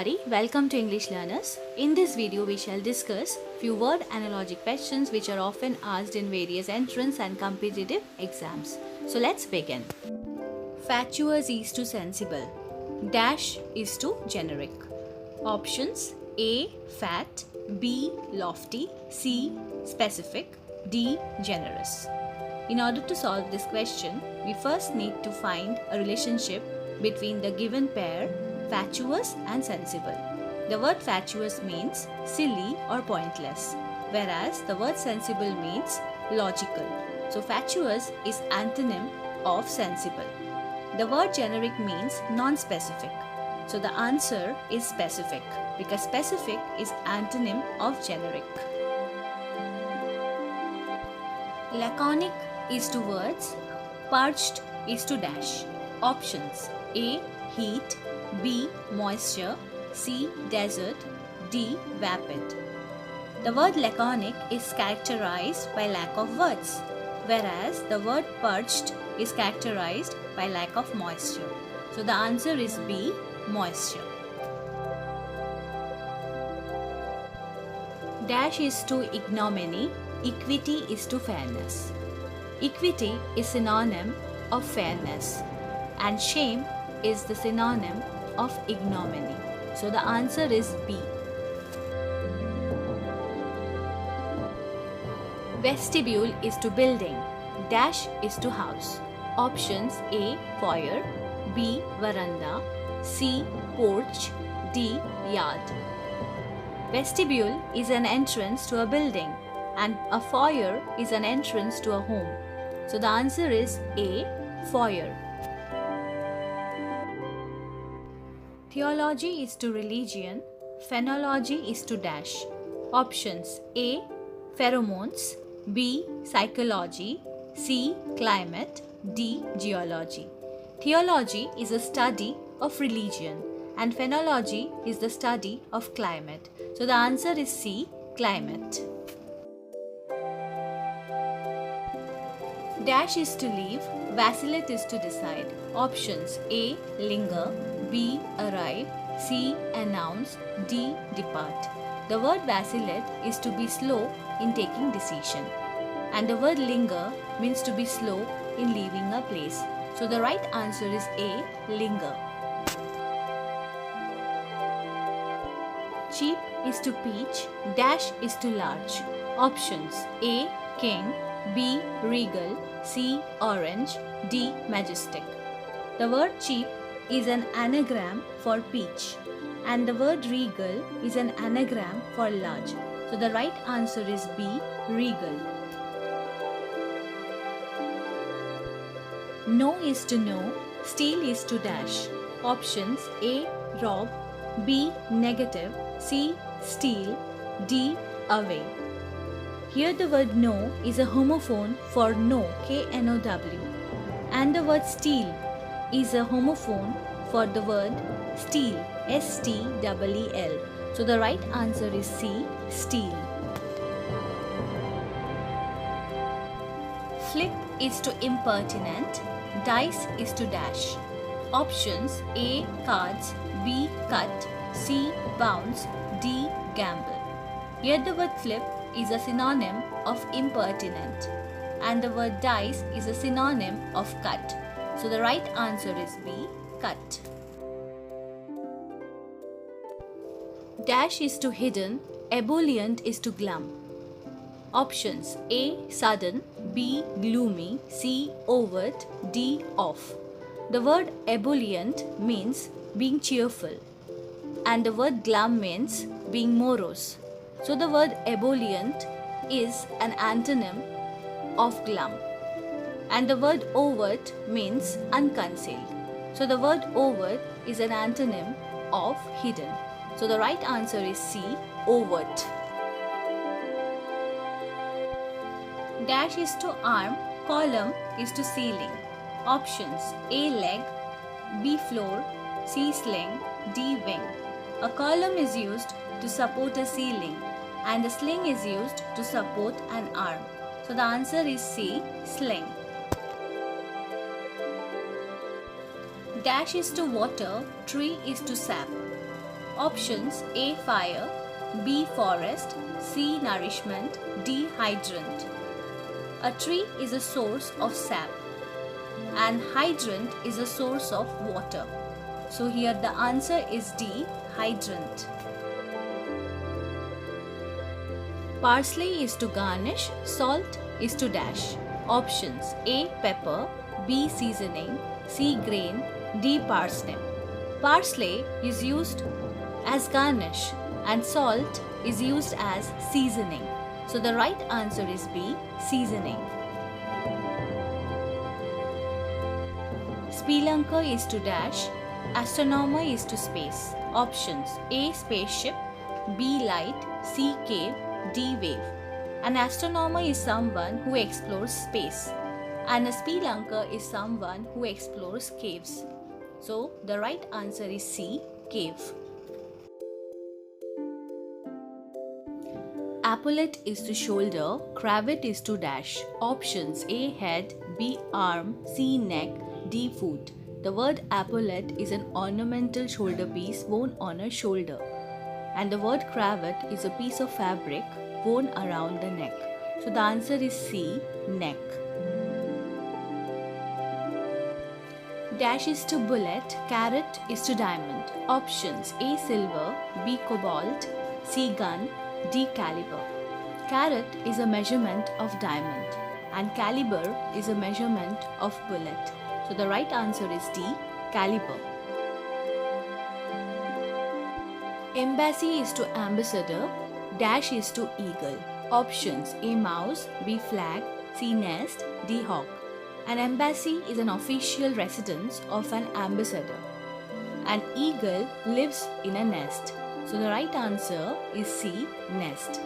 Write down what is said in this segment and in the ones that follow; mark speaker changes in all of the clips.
Speaker 1: everybody, welcome to English Learners. In this video we shall discuss few word analogy questions which are often asked in various entrance and competitive exams. So let's begin. Fatuous is to sensible, dash is to generic. Options: A. Fat, B. Lofty, C. Specific, D. Generous. In order to solve this question, we first need to find a relationship between the given pair fatuous and sensible. The word fatuous means silly or pointless, whereas the word sensible means logical. So fatuous is antonym of sensible. The word generic means non-specific. So the answer is specific because specific is antonym of generic. Laconic is to words, parched is to dash. Options: A. Heat, B. Moisture, C. Desert, D. Vapid. The word laconic is characterized by lack of words, whereas the word parched is characterized by lack of moisture. So the answer is B. Moisture. Dash is to ignominy, equity is to fairness. Equity is synonym of fairness and shame is the synonym of ignominy. So the answer is B. Vestibule is to building, dash is to house. Options: A. Foyer, B. Veranda, C. Porch, D. Yard. Vestibule is an entrance to a building and a foyer is an entrance to a home. So the answer is A. Foyer. Theology is to religion, phenology is to dash. Options: A. Pheromones, B. Psychology, C. Climate, D. Geology. Theology is a study of religion and phenology is the study of climate. So the answer is C. Climate. Dash is to leave, vacillate is to decide. Options: A. Linger, B. Arrive, C. Announce, D. Depart. The word vacillate is to be slow in taking decision and the word linger means to be slow in leaving a place. So the right answer is A. Linger. Cheap is to peach, dash is to large. Options: A. King, B. Regal, C. Orange, D. Majestic. The word cheap is an anagram for peach and the word regal is an anagram for large. So the right answer is B. Regal. No is to know, steal is to dash. Options: A. Rob, B. Negative, C. Steal, D. Away. Here the word no is a homophone for know, K-N-O-W, and the word steal is a homophone for the word steal, S-T-E-E-L. So the right answer is C. Steal. Flip is to impertinent, dice is to dash. Options: A. Cards, B. Cut, C. Bounce, D. Gamble. Here the word flip is a synonym of impertinent and the word dice is a synonym of cut. So the right answer is B. Cut. Dash is to hidden, ebullient is to glum. Options: A. Sudden, B. Gloomy, C. Overt, D. Off. The word ebullient means being cheerful and the word glum means being morose. So the word ebullient is an antonym of glum and the word overt means unconcealed. So the word overt is an antonym of hidden. So the right answer is C. Overt. Dash is to arm, column is to ceiling. Options: A. Leg, B. Floor, C. Sling, D. Wing. A column is used to support a ceiling and a sling is used to support an arm. So the answer is C. Sling. Dash is to water, tree is to sap. Options: A. Fire, B. Forest, C. Nourishment, D. Hydrant. A tree is a source of sap and hydrant is a source of water. So here the answer is D. Hydrant. Parsley is to garnish, salt is to dash. Options: A. Pepper, B. Seasoning, C. Grain, D. Parsnip. Parsley is used as garnish and salt is used as seasoning. So the right answer is B. Seasoning. Spelunker is to dash, astronomer is to space. Options: A. Spaceship, B. Light, C. Cave, D. Wave. An astronomer is someone who explores space and a spelunker is someone who explores caves. So the right answer is C. Cave. Epaulette is to shoulder, cravat is to dash. Options: A. Head, B. Arm, C. Neck, D. Foot. The word epaulette is an ornamental shoulder piece worn on a shoulder, and the word cravat is a piece of fabric worn around the neck. So the answer is C. Neck. Dash is to bullet, carat is to diamond. Options: A. Silver, B. Cobalt, C. Gun, D. Caliber. Carat is a measurement of diamond and caliber is a measurement of bullet. So the right answer is D. Caliber. Embassy is to ambassador, dash is to eagle. Options: A. Mouse, B. Flag, C. Nest, D. Hawk. An embassy is an official residence of an ambassador. An eagle lives in a nest. So the right answer is C. Nest.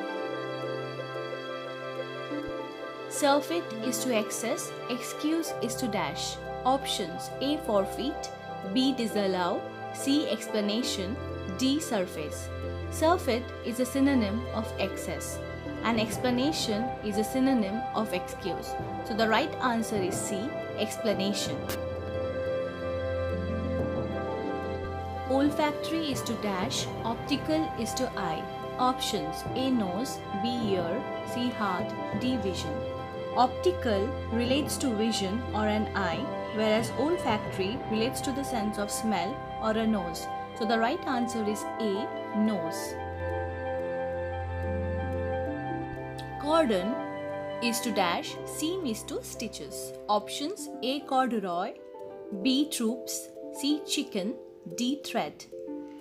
Speaker 1: Surfeit is to excess, excuse is to dash. Options: A. Forfeit, B. Disallow, C. Explanation, D. Surface. Surfeit is a synonym of excess. An explanation is a synonym of excuse. So the right answer is C. Explanation. Olfactory is to dash, optical is to eye. Options: A. Nose, B. Ear, C. Heart, D. Vision. Optical relates to vision or an eye, whereas olfactory relates to the sense of smell or a nose. So the right answer is A. Nose. Cordon is to dash, seam is to stitches. Options: A. Corduroy, B. Troops, C. Chicken, D. Thread.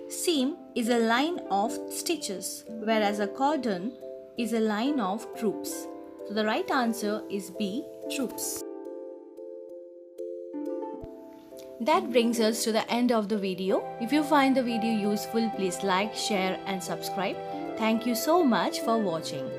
Speaker 1: Seam is a line of stitches, whereas a cordon is a line of troops. So the right answer is B. Troops. That brings us to the end of the video. If you find the video useful, please like, share and subscribe. Thank you so much for watching.